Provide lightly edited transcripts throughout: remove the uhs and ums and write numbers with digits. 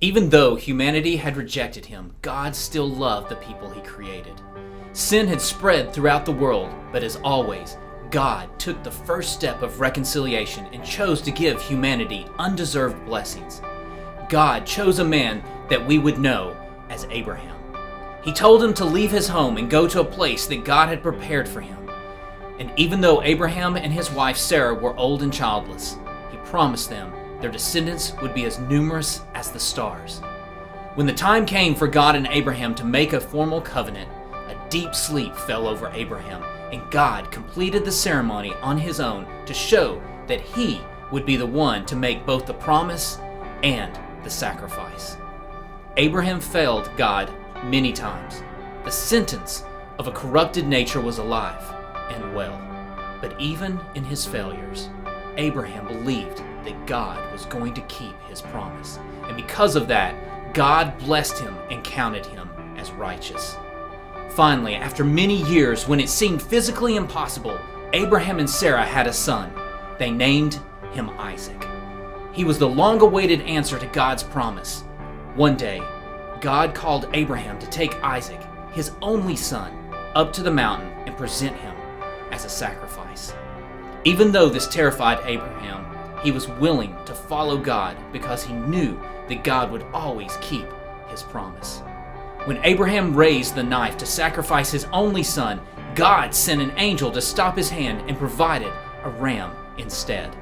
Even though humanity had rejected him, God still loved the people he created. Sin had spread throughout the world, but as always, God took the first step of reconciliation and chose to give humanity undeserved blessings. God chose a man that we would know as Abraham. He told him to leave his home and go to a place that God had prepared for him. And even though Abraham and his wife Sarah were old and childless, he promised them their descendants would be as numerous as the stars. When the time came for God and Abraham to make a formal covenant, a deep sleep fell over Abraham, and God completed the ceremony on his own to show that he would be the one to make both the promise and the sacrifice. Abraham failed God many times. The sentence of a corrupted nature was alive and well. But even in his failures, Abraham believed that God was going to keep his promise. And because of that, God blessed him and counted him as righteous. Finally, after many years when it seemed physically impossible, Abraham and Sarah had a son. They named him Isaac. He was the long-awaited answer to God's promise. One day, God called Abraham to take Isaac, his only son, up to the mountain and present him as a sacrifice. Even though this terrified Abraham, he was willing to follow God because he knew that God would always keep his promise. When Abraham raised the knife to sacrifice his only son, God sent an angel to stop his hand and provided a ram instead.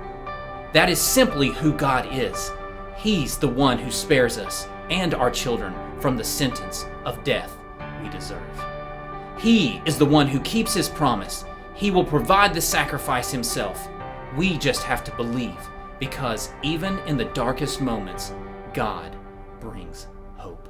That is simply who God is. He's the one who spares us and our children from the sentence of death we deserve. He is the one who keeps his promise. He will provide the sacrifice himself. We just have to believe, because even in the darkest moments, God brings hope.